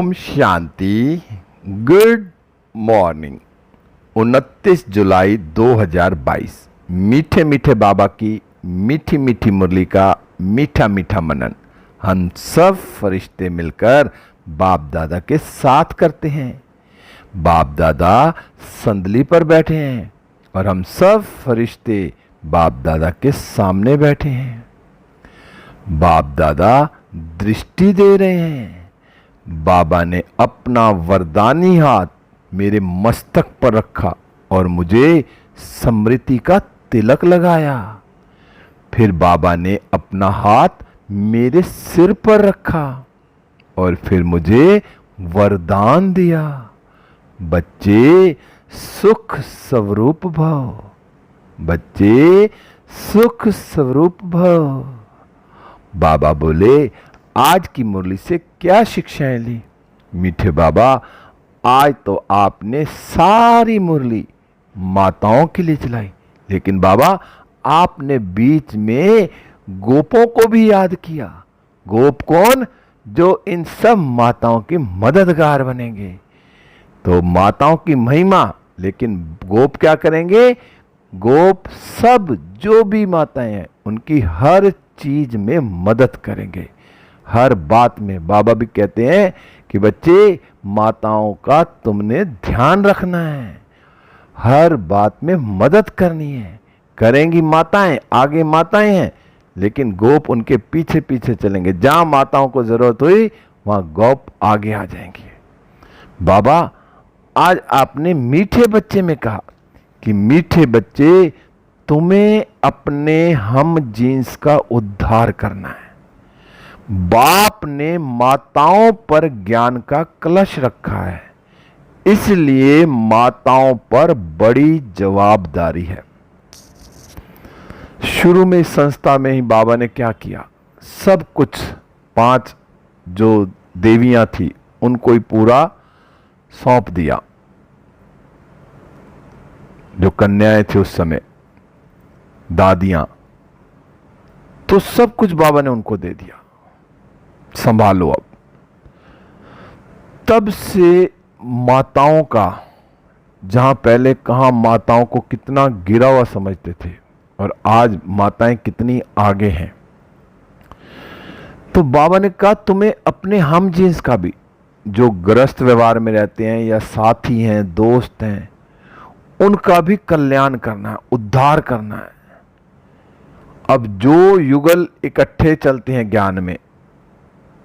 Om Shanti. Good morning. 29 जुलाई 2022। मीठे मीठे बाबा की मीठी मीठी मुरली का मीठा मीठा मनन हम सब फरिश्ते मिलकर बाप दादा के साथ करते हैं। बाप दादा संदली पर बैठे हैं और हम सब फरिश्ते बाप दादा के सामने बैठे हैं। बाप दादा दृष्टि दे रहे हैं। बाबा ने अपना वरदानी हाथ मेरे मस्तक पर रखा और मुझे स्मृति का तिलक लगाया। फिर बाबा ने अपना हाथ मेरे सिर पर रखा और फिर मुझे वरदान दिया, बच्चे सुख स्वरूप भव, बच्चे सुख स्वरूप भव। बाबा बोले, आज की मुरली से क्या शिक्षाएं ली? मीठे बाबा, आज तो आपने सारी मुरली माताओं के लिए चलाई, लेकिन बाबा आपने बीच में गोपों को भी याद किया। गोप कौन? जो इन सब माताओं की मददगार बनेंगे। तो माताओं की महिमा, लेकिन गोप क्या करेंगे? गोप सब जो भी माताएं हैं उनकी हर चीज में मदद करेंगे, हर बात में। बाबा भी कहते हैं कि बच्चे माताओं का तुमने ध्यान रखना है, हर बात में मदद करनी है। करेंगी माताएं, आगे माताएं हैं, लेकिन गोप उनके पीछे पीछे चलेंगे। जहां माताओं को जरूरत हुई वहां गोप आगे आ जाएंगे। बाबा आज आपने मीठे बच्चे में कहा कि मीठे बच्चे तुम्हें अपने हम जीन्स का उद्धार करना है। बाप ने माताओं पर ज्ञान का कलश रखा है, इसलिए माताओं पर बड़ी जवाबदारी है। शुरू में इस संस्था में ही बाबा ने क्या किया? सब कुछ 5 जो देवियां थी उनको ही पूरा सौंप दिया। जो कन्याएं थी उस समय, दादियां, तो सब कुछ बाबा ने उनको दे दिया, संभालो अब। तब से माताओं का, जहां पहले कहां माताओं को कितना गिरा हुआ समझते थे और आज माताएं कितनी आगे हैं। तो बाबा ने कहा तुम्हें अपने हम जीन्स का भी, जो गृहस्थ व्यवहार में रहते हैं या साथी हैं, दोस्त हैं, उनका भी कल्याण करना है, उद्धार करना है। अब जो युगल इकट्ठे चलते हैं ज्ञान में,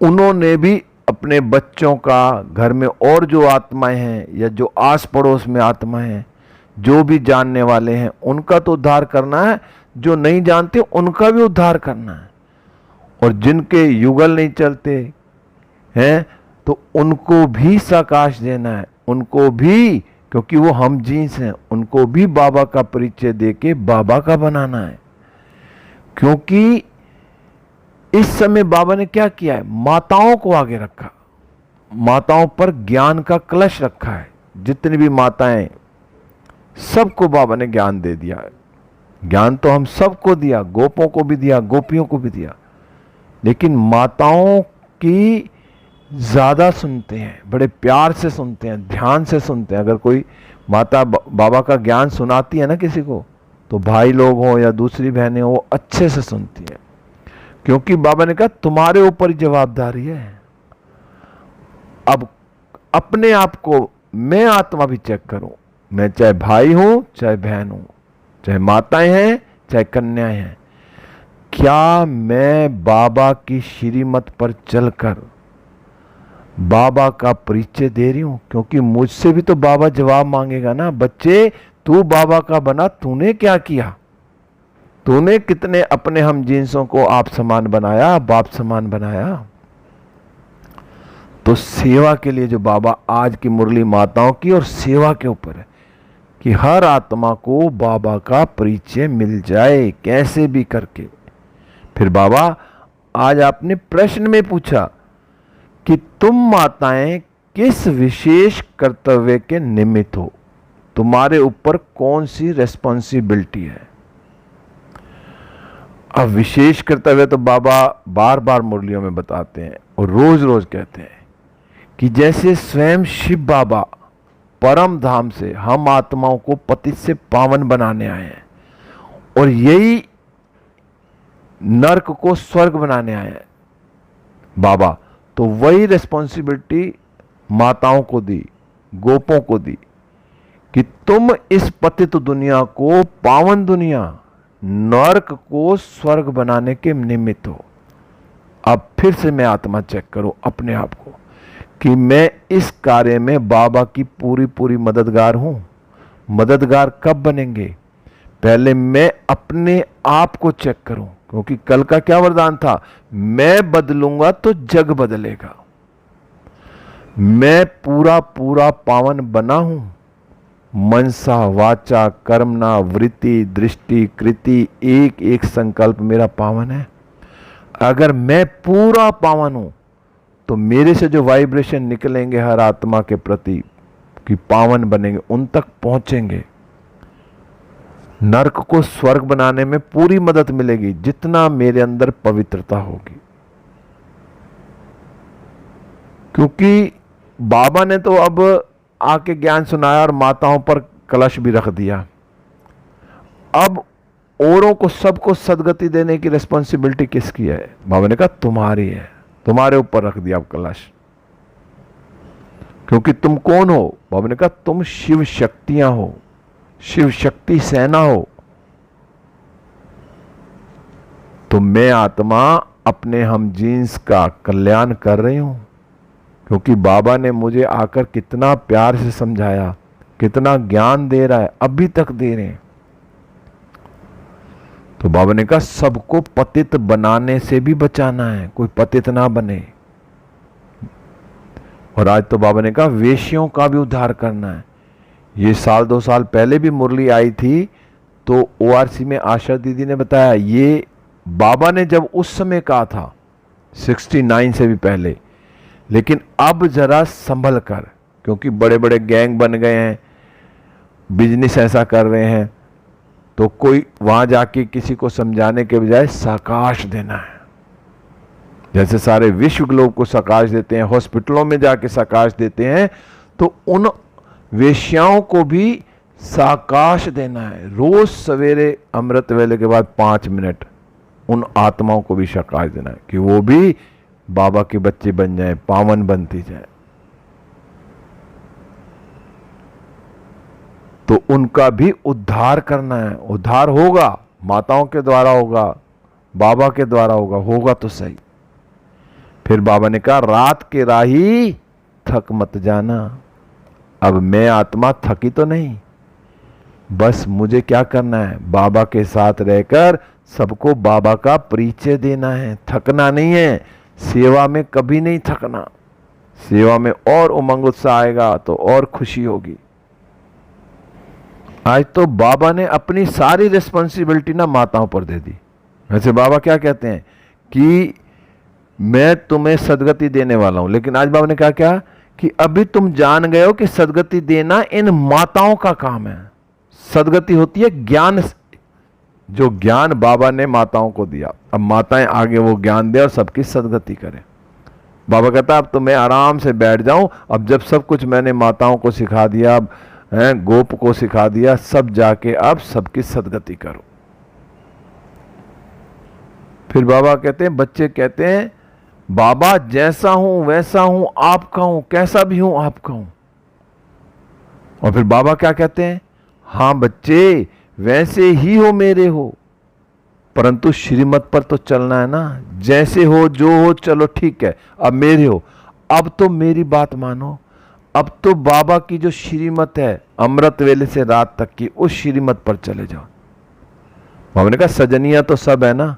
उन्होंने भी अपने बच्चों का, घर में और जो आत्माएं हैं या जो आस पड़ोस में आत्माएं हैं, जो भी जानने वाले हैं, उनका तो उद्धार करना है। जो नहीं जानते उनका भी उद्धार करना है। और जिनके युगल नहीं चलते हैं तो उनको भी सकाश देना है, उनको भी, क्योंकि वो हम जीन्स हैं, उनको भी बाबा का परिचय देके बाबा का बनाना है। क्योंकि इस समय बाबा ने क्या किया है? माताओं को आगे रखा, माताओं पर ज्ञान का कलश रखा है। जितनी भी माताएं, सबको बाबा ने ज्ञान दे दिया है। ज्ञान तो हम सबको दिया, गोपों को भी दिया, गोपियों को भी दिया, लेकिन माताओं की ज्यादा सुनते हैं, बड़े प्यार से सुनते हैं, ध्यान से सुनते हैं। अगर कोई माता बाबा का ज्ञान सुनाती है ना किसी को, तो भाई लोग हो या दूसरी बहनें हो, वो अच्छे से सुनती है। क्योंकि बाबा ने कहा तुम्हारे ऊपर जवाबदारी है। अब अपने आप को मैं आत्मा भी चेक करूं। मैं चाहे भाई हूं, चाहे बहन हूं, चाहे माताएं हैं, चाहे कन्याएं हैं, क्या मैं बाबा की श्रीमत पर चलकर बाबा का परिचय दे रही हूं? क्योंकि मुझसे भी तो बाबा जवाब मांगेगा ना, बच्चे तू बाबा का बना, तूने क्या किया? तूने कितने अपने हम जींसों को आप समान बनाया, बाप समान बनाया? तो सेवा के लिए जो बाबा आज की मुरली माताओं की और सेवा के ऊपर है कि हर आत्मा को बाबा का परिचय मिल जाए, कैसे भी करके। फिर बाबा आज आपने प्रश्न में पूछा कि तुम माताएं किस विशेष कर्तव्य के निमित्त हो, तुम्हारे ऊपर कौन सी रेस्पॉन्सिबिलिटी है? अब विशेष कर्तव्य तो बाबा बार बार मुरलियों में बताते हैं और रोज रोज कहते हैं कि जैसे स्वयं शिव बाबा परम धाम से हम आत्माओं को पतित से पावन बनाने आए हैं, और यही नरक को स्वर्ग बनाने आए हैं बाबा, तो वही रिस्पॉन्सिबिलिटी माताओं को दी, गोपों को दी कि तुम इस पतित दुनिया को, पावन दुनिया, नरक को स्वर्ग बनाने के निमित्त हो। अब फिर से मैं आत्मा चेक करो अपने आप को कि मैं इस कार्य में बाबा की पूरी पूरी मददगार हूं। मददगार कब बनेंगे? पहले मैं अपने आप को चेक करूं, क्योंकि कल का क्या वरदान था? मैं बदलूंगा तो जग बदलेगा। मैं पूरा पूरा पावन बना हूं। मनसा, वाचा, कर्मणा, वृत्ति, दृष्टि, कृति, एक एक संकल्प मेरा पावन है। अगर मैं पूरा पावन हूं तो मेरे से जो वाइब्रेशन निकलेंगे हर आत्मा के प्रति कि पावन बनेंगे, उन तक पहुंचेंगे। नरक को स्वर्ग बनाने में पूरी मदद मिलेगी जितना मेरे अंदर पवित्रता होगी। क्योंकि बाबा ने तो अब आके ज्ञान सुनाया और माताओं पर कलश भी रख दिया। अब औरों को, सबको सदगति देने की रिस्पॉन्सिबिलिटी किसकी है? बाबा ने कहा तुम्हारी है, तुम्हारे ऊपर रख दिया अब कलश। क्योंकि तुम कौन हो? बाबा ने कहा तुम शिव शक्तियां हो, शिव शक्ति सेना हो। तो मैं आत्मा अपने हम जीन्स का कल्याण कर रही हूं, क्योंकि बाबा ने मुझे आकर कितना प्यार से समझाया, कितना ज्ञान दे रहा है, अभी तक दे रहे हैं। तो बाबा ने कहा सबको पतित बनाने से भी बचाना है, कोई पतित ना बने। और आज तो बाबा ने कहा वेश्यों का भी उद्धार करना है। ये साल 2 साल पहले भी मुरली आई थी, तो ओआरसी में आशा दीदी ने बताया, ये बाबा ने जब उस समय कहा था 69 से भी पहले, लेकिन अब जरा संभल कर, क्योंकि बड़े बड़े गैंग बन गए हैं, बिजनेस ऐसा कर रहे हैं, तो कोई वहां जाके किसी को समझाने के बजाय साकाश देना है। जैसे सारे विश्व ग्लोब को साकाश देते हैं, हॉस्पिटलों में जाके साकाश देते हैं, तो उन वेश्याओं को भी साकाश देना है। रोज सवेरे अमृत वेले के बाद 5 मिनट उन आत्माओं को भी साकाश देना है कि वो भी बाबा के बच्चे बन जाएं, पावन बनती जाए। तो उनका भी उद्धार करना है। उद्धार होगा, माताओं के द्वारा होगा, बाबा के द्वारा होगा तो सही। फिर बाबा ने कहा रात के राही थक मत जाना। अब मैं आत्मा थकी तो नहीं, बस मुझे क्या करना है? बाबा के साथ रहकर सबको बाबा का परिचय देना है, थकना नहीं है। सेवा में कभी नहीं थकना, सेवा में और उमंग उत्साह आएगा तो और खुशी होगी। आज तो बाबा ने अपनी सारी रिस्पॉन्सिबिलिटी ना माताओं पर दे दी। वैसे बाबा क्या कहते हैं कि मैं तुम्हें सदगति देने वाला हूं, लेकिन आज बाबा ने कहा क्या कि अभी तुम जान गए हो कि सदगति देना इन माताओं का काम है। सदगति होती है ज्ञान, जो ज्ञान बाबा ने माताओं को दिया, अब माताएं आगे वो ज्ञान दे और सबकी सदगति करें। बाबा कहता अब तो मैं आराम से बैठ जाऊं, अब जब सब कुछ मैंने माताओं को सिखा दिया, अब गोप को सिखा दिया, सब जाके अब सबकी सदगति करो। फिर बाबा कहते हैं, बच्चे कहते हैं बाबा जैसा हूं वैसा हूं, आपका हूं, कैसा भी हूं आपका हूं। और फिर बाबा क्या कहते हैं, हां बच्चे वैसे ही हो, मेरे हो, परंतु श्रीमत पर तो चलना है ना। जैसे हो, जो हो, चलो ठीक है, अब मेरे हो, अब तो मेरी बात मानो। अब तो बाबा की जो श्रीमत है अमृत वेले से रात तक की, उस श्रीमत पर चले जाओ। बाबा ने कहा सजनिया तो सब है ना,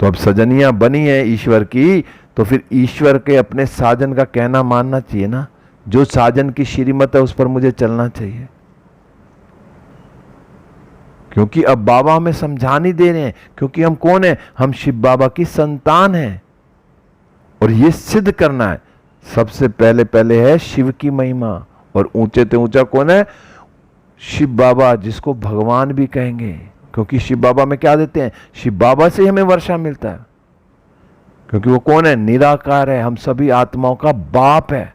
तो अब सजनिया बनी है ईश्वर की, तो फिर ईश्वर के अपने साजन का कहना मानना चाहिए ना। जो साजन की श्रीमत है उस पर मुझे चलना चाहिए, क्योंकि अब बाबा हमें समझा नहीं दे रहे हैं। क्योंकि हम कौन है? हम शिव बाबा की संतान हैं, और ये सिद्ध करना है। सबसे पहले है शिव की महिमा, और ऊंचे से ऊंचा कौन है? शिव बाबा, जिसको भगवान भी कहेंगे, क्योंकि शिव बाबा में क्या देते हैं? शिव बाबा से हमें वर्षा मिलता है। क्योंकि वो कौन है? निराकार है, हम सभी आत्माओं का बाप है,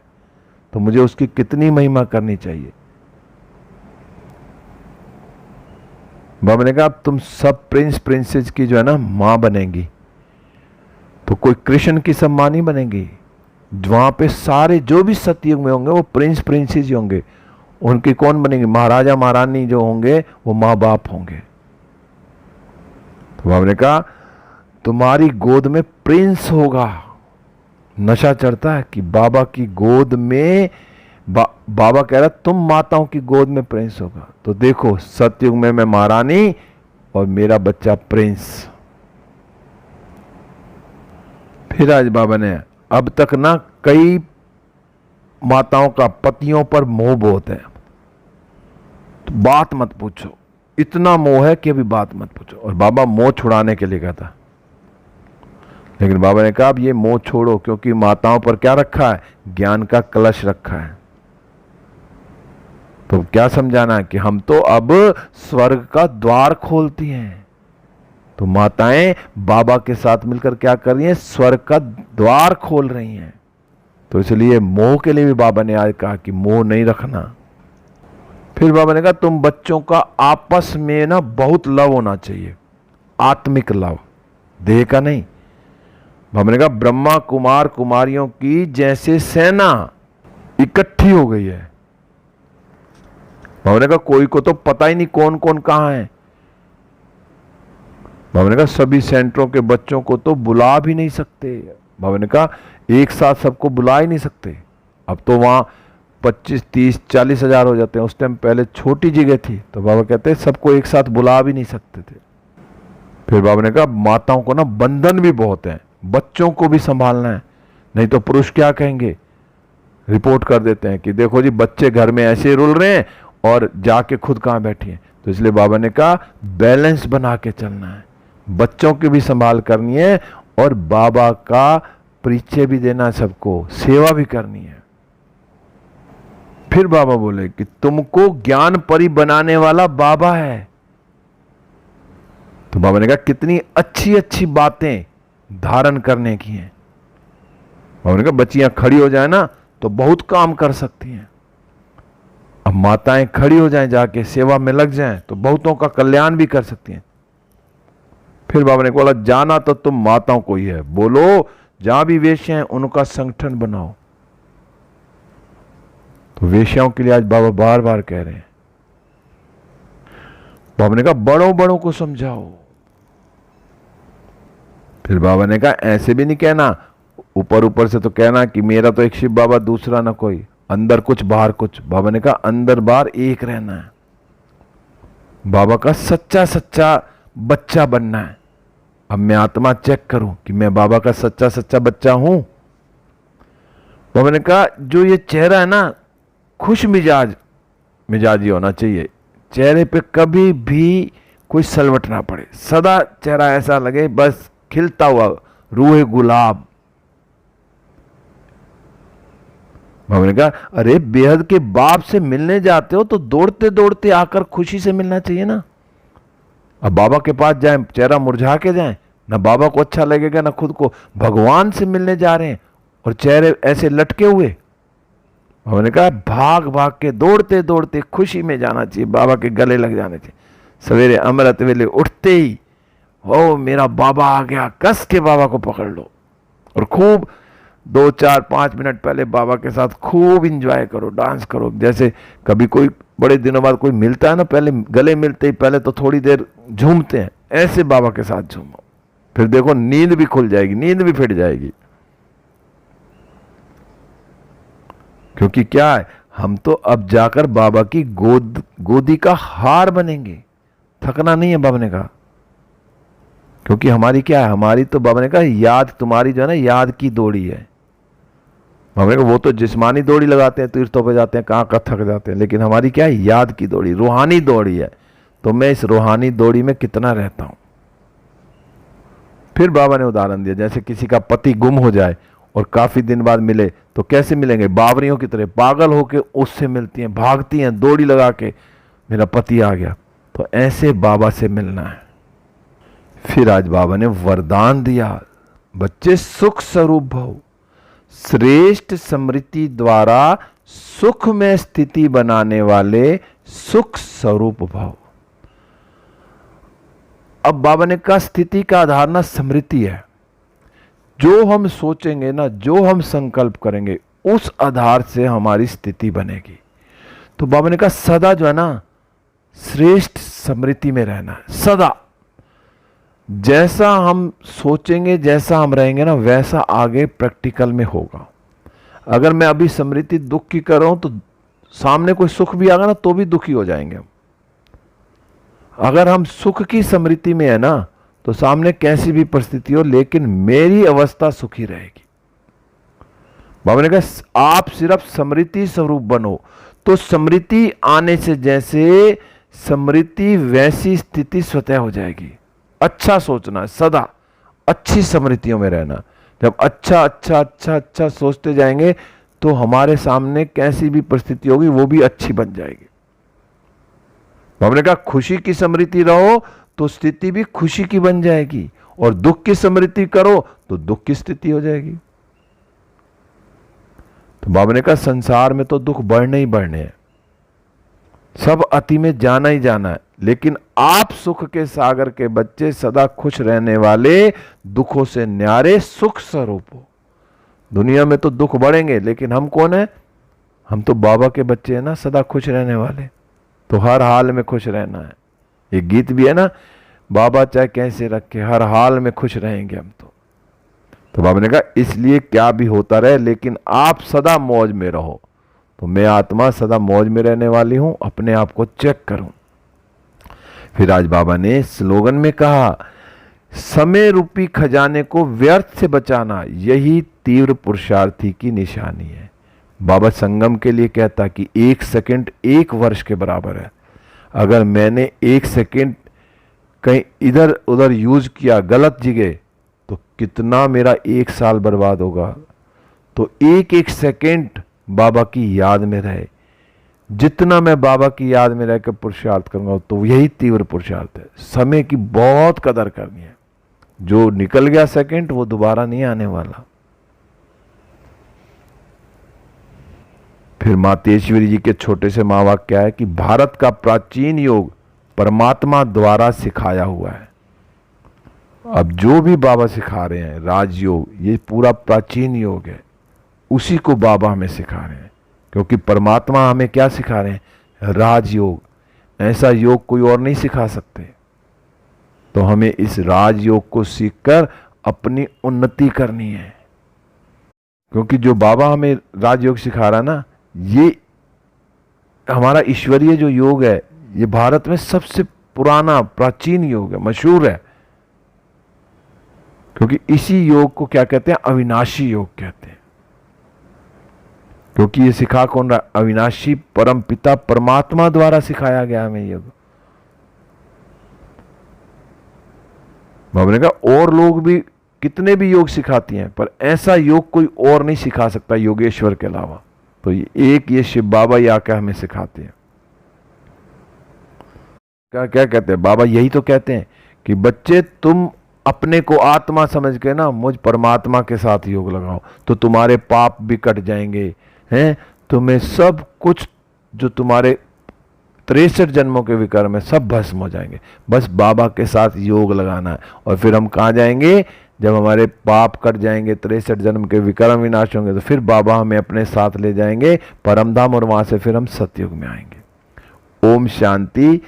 तो मुझे उसकी कितनी महिमा करनी चाहिए। बाबा ने कहा अब तुम सब प्रिंस प्रिंसेस की जो है ना मां बनेंगी, तो कोई कृष्ण की सब मां नहीं बनेगी। वहां पे सारे जो भी सतयुग में होंगे वो प्रिंस प्रिंसेस ही होंगे। उनकी कौन बनेंगी? महाराजा महारानी जो होंगे वो माँ बाप होंगे। तो बाबा ने कहा तुम्हारी गोद में प्रिंस होगा। नशा चढ़ता है कि बाबा की गोद में बाबा कह रहा तुम माताओं की गोद में प्रिंस होगा। तो देखो सतयुग में मैं महारानी और मेरा बच्चा प्रिंस। फिर आज बाबा ने अब तक ना कई माताओं का पतियों पर मोह बहुत है, तो बात मत पूछो, इतना मोह है कि अभी बात मत पूछो। और बाबा मोह छुड़ाने के लिए कहता, लेकिन बाबा ने कहा अब ये मोह छोड़ो, क्योंकि माताओं पर क्या रखा है? ज्ञान का कलश रखा है। तो क्या समझाना है कि हम तो अब स्वर्ग का द्वार खोलती हैं। तो माताएं बाबा के साथ मिलकर क्या कर रही हैं? स्वर्ग का द्वार खोल रही हैं। तो इसलिए मोह के लिए भी बाबा ने आज कहा कि मोह नहीं रखना। फिर बाबा ने कहा तुम बच्चों का आपस में ना बहुत लव होना चाहिए, आत्मिक लव, देह का नहीं। बाबा ने कहा ब्रह्मा कुमार कुमारियों की जैसे सेना इकट्ठी हो गई है। बाबा ने कहा कोई को तो पता ही नहीं कौन कौन कहां है। बाबा ने कहा सभी सेंटरों के बच्चों को तो बुला भी नहीं सकते। बाबा ने कहा एक साथ सबको बुला ही नहीं सकते। अब तो वहां 25, 30, 40 हजार हो जाते हैं। उस टाइम पहले छोटी जगह थी, तो बाबा कहते हैं सबको एक साथ बुला भी नहीं सकते थे। फिर बाबा ने कहा माताओं को ना बंधन भी बहुत है, बच्चों को भी संभालना है, नहीं तो पुरुष क्या कहेंगे? रिपोर्ट कर देते हैं कि देखो जी बच्चे घर में ऐसे रुल रहे हैं और जाके खुद कहाँ बैठी हैं। तो इसलिए बाबा ने कहा बैलेंस बना के चलना है, बच्चों की भी संभाल करनी है और बाबा का परिचय भी देना, सबको सेवा भी करनी है। फिर बाबा बोले कि तुमको ज्ञान परी बनाने वाला बाबा है। तो बाबा ने कहा कितनी अच्छी अच्छी बातें धारण करने की हैं। बाबा ने कहा बच्चियां खड़ी हो जाए ना तो बहुत काम कर सकती हैं। अब माताएं खड़ी हो जाएं, जाके सेवा में लग जाएं, तो बहुतों का कल्याण भी कर सकती हैं। फिर बाबा ने बोला जाना तो तुम माताओं को ही है, बोलो जहां भी वेश्या हैं उनका संगठन बनाओ। तो वेश्याओं के लिए आज बाबा बार बार कह रहे हैं। बाबा ने कहा बड़ों बड़ों को समझाओ। फिर बाबा ने कहा ऐसे भी नहीं कहना, ऊपर ऊपर से तो कहना कि मेरा तो एक शिव बाबा दूसरा ना कोई, अंदर कुछ बाहर कुछ। बाबा ने कहा अंदर बाहर एक रहना है, बाबा का सच्चा सच्चा बच्चा बनना है। अब मैं आत्मा चेक करूं कि मैं बाबा का सच्चा सच्चा बच्चा हूं। बाबा ने कहा जो ये चेहरा है ना खुश मिजाजी होना चाहिए, चेहरे पे कभी भी कोई सलवट ना पड़े, सदा चेहरा ऐसा लगे बस खिलता हुआ रूहे गुलाब। बाबा ने कहा अरे बेहद के बाप से मिलने जाते हो तो दौड़ते दौड़ते आकर खुशी से मिलना चाहिए ना। अब बाबा के पास जाएं चेहरा मुरझा के जाएं, ना बाबा को अच्छा लगेगा ना खुद को। भगवान से मिलने जा रहे हैं और चेहरे ऐसे लटके हुए। बाबा ने कहा भाग भाग के दौड़ते दौड़ते खुशी में जाना चाहिए, बाबा के गले लग जाने चाहिए। सवेरे अमृत वेले उठते ही ओ मेरा बाबा आ गया, कस के बाबा को पकड़ लो और खूब 2, 4, 5 मिनट पहले बाबा के साथ खूब इंजॉय करो, डांस करो। जैसे कभी कोई बड़े दिनों बाद कोई मिलता है ना, पहले गले मिलते ही पहले तो थोड़ी देर झूमते हैं, ऐसे बाबा के साथ झूमो। फिर देखो नींद भी खुल जाएगी, नींद भी फिट जाएगी। क्योंकि क्या है, हम तो अब जाकर बाबा की गोदी का हार बनेंगे, थकना नहीं है बाबा ने कहा। क्योंकि हमारी क्या है, हमारी तो बाबा ने कहा याद, तुम्हारी जो है ना याद की दौड़ी है। बाबा ने कहा वो तो जिस्मानी दौड़ी लगाते हैं, तीर्थों पे जाते हैं, कहाँ का थक जाते हैं, लेकिन हमारी क्या है, याद की दौड़ी, रूहानी दौड़ी है। तो मैं इस रूहानी दौड़ी में कितना रहता हूं। फिर बाबा ने उदाहरण दिया, जैसे किसी का पति गुम हो जाए और काफी दिन बाद मिले तो कैसे मिलेंगे, बावरियों की तरह पागल होके उससे मिलती हैं, भागती हैं दौड़ी लगा के, मेरा पति आ गया। तो ऐसे बाबा से मिलना है। फिर आज बाबा ने वरदान दिया, बच्चे सुख स्वरूप भव, श्रेष्ठ स्मृति द्वारा सुख में स्थिति बनाने वाले सुख स्वरूप भव। अब बाबा ने कहा स्थिति का आधार ना स्मृति है। जो हम सोचेंगे ना, जो हम संकल्प करेंगे, उस आधार से हमारी स्थिति बनेगी। तो बाबा ने कहा सदा जो है ना श्रेष्ठ स्मृति में रहना है। सदा जैसा हम सोचेंगे, जैसा हम रहेंगे ना, वैसा आगे प्रैक्टिकल में होगा। अगर मैं अभी स्मृति दुख की कर रहा हूं तो सामने कोई सुख भी आएगा ना तो भी दुखी हो जाएंगे हम। अगर हम सुख की स्मृति में है ना तो सामने कैसी भी परिस्थिति हो लेकिन मेरी अवस्था सुखी रहेगी। बाबा ने कहा आप सिर्फ स्मृति स्वरूप बनो, तो स्मृति आने से जैसे स्मृति वैसी स्थिति स्वतः हो जाएगी। अच्छा सोचना है, सदा अच्छी स्मृतियों में रहना। जब अच्छा अच्छा अच्छा अच्छा सोचते जाएंगे तो हमारे सामने कैसी भी परिस्थिति होगी वो भी अच्छी बन जाएगी। बाबा ने कहा खुशी की स्मृति रहो तो स्थिति भी खुशी की बन जाएगी, और दुख की स्मृति करो तो दुख की स्थिति हो जाएगी। तो बाबा ने कहा संसार में तो दुख बढ़ने ही बढ़ने हैं, सब अति में जाना ही जाना है, लेकिन आप सुख के सागर के बच्चे, सदा खुश रहने वाले, दुखों से न्यारे सुख स्वरूप हो। दुनिया में तो दुख बढ़ेंगे लेकिन हम कौन है? हम तो बाबा के बच्चे हैं ना, सदा खुश रहने वाले। तो हर हाल में खुश रहना है। ये गीत भी है ना, बाबा चाहे कैसे रखे हर हाल में खुश रहेंगे हम। तो बाबा ने कहा इसलिए क्या भी होता रहे लेकिन आप सदा मौज में रहो। तो मैं आत्मा सदा मौज में रहने वाली हूं, अपने आप को चेक करूं। फिर आज बाबा ने स्लोगन में कहा समय रूपी खजाने को व्यर्थ से बचाना यही तीव्र पुरुषार्थी की निशानी है। बाबा संगम के लिए कहता कि 1 सेकंड 1 वर्ष के बराबर है। अगर मैंने 1 सेकंड कहीं इधर उधर यूज किया गलत जगह तो कितना मेरा 1 साल बर्बाद होगा। तो 1-1 सेकंड बाबा की याद में रहे। जितना मैं बाबा की याद में रहकर पुरुषार्थ करूंगा तो यही तीव्र पुरुषार्थ है। समय की बहुत कदर करनी है। जो निकल गया सेकंड वो दोबारा नहीं आने वाला। फिर मातेश्वरी जी के छोटे से माँ वाक्य क्या है कि भारत का प्राचीन योग परमात्मा द्वारा सिखाया हुआ है। अब जो भी बाबा सिखा रहे हैं राजयोग, ये पूरा प्राचीन योग है, उसी को बाबा हमें सिखा रहे हैं। क्योंकि परमात्मा हमें क्या सिखा रहे हैं? राजयोग। ऐसा योग कोई और नहीं सिखा सकते। तो हमें इस राजयोग को सीखकर अपनी उन्नति करनी है। क्योंकि जो बाबा हमें राजयोग सिखा रहा है ना, ये हमारा ईश्वरीय जो योग है, ये भारत में सबसे पुराना प्राचीन योग है, मशहूर है। क्योंकि इसी योग को क्या कहते हैं? अविनाशी योग कहते हैं। क्योंकि ये सिखा कौन रहा? अविनाशी परम पिता परमात्मा द्वारा सिखाया गया हमें योग। बाबा ने कहा और लोग भी कितने भी योग सिखाती हैं, पर ऐसा योग कोई और नहीं सिखा सकता योगेश्वर के अलावा। तो ये शिव बाबा ही आकर हमें सिखाते हैं। क्या कहते हैं बाबा? यही तो कहते हैं कि बच्चे तुम अपने को आत्मा समझ के ना मुझ परमात्मा के साथ योग लगाओ तो तुम्हारे पाप भी कट जाएंगे हैं। तुम्हें सब कुछ जो तुम्हारे 63 जन्मों के विकर्म में सब भस्म हो जाएंगे। बस बाबा के साथ योग लगाना है। और फिर हम कहाँ जाएंगे? जब हमारे पाप कट जाएंगे, 63 जन्म के विकर्म विनाश होंगे, तो फिर बाबा हमें अपने साथ ले जाएंगे परमधाम, और वहां से फिर हम सतयुग में आएंगे। ओम शांति।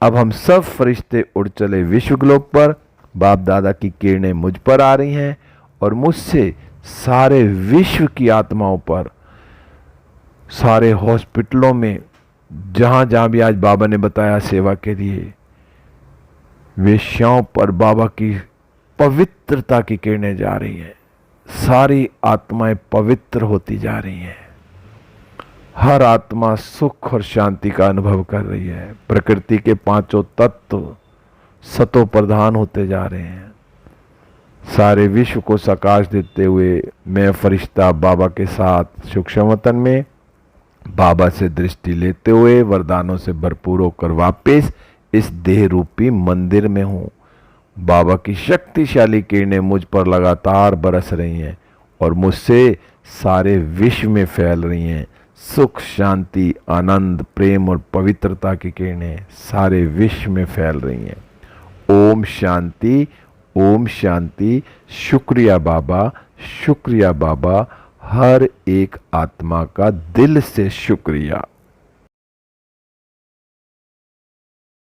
अब हम सब फरिश्ते उड़ चले विश्व ग्लोब पर। बाप दादा की किरणें मुझ पर आ रही हैं और मुझसे सारे विश्व की आत्माओं पर, सारे हॉस्पिटलों में, जहां जहां भी आज बाबा ने बताया सेवा के लिए, वेश्याओं पर बाबा की पवित्रता की किरणें जा रही हैं। सारी आत्माएं पवित्र होती जा रही हैं। हर आत्मा सुख और शांति का अनुभव कर रही है। प्रकृति के 5 तत्व सतो प्रधान होते जा रहे हैं। सारे विश्व को सकाश देते हुए मैं फरिश्ता बाबा के साथ सूक्ष्म वतन में, बाबा से दृष्टि लेते हुए वरदानों से भरपूर होकर वापस इस देह रूपी मंदिर में हूं। बाबा की शक्तिशाली किरणें मुझ पर लगातार बरस रही हैं और मुझसे सारे विश्व में फैल रही हैं। सुख, शांति, आनंद, प्रेम और पवित्रता की किरणें सारे विश्व में फैल रही हैं। ओम शांति, ओम शांति। शुक्रिया बाबा, शुक्रिया बाबा। हर एक आत्मा का दिल से शुक्रिया।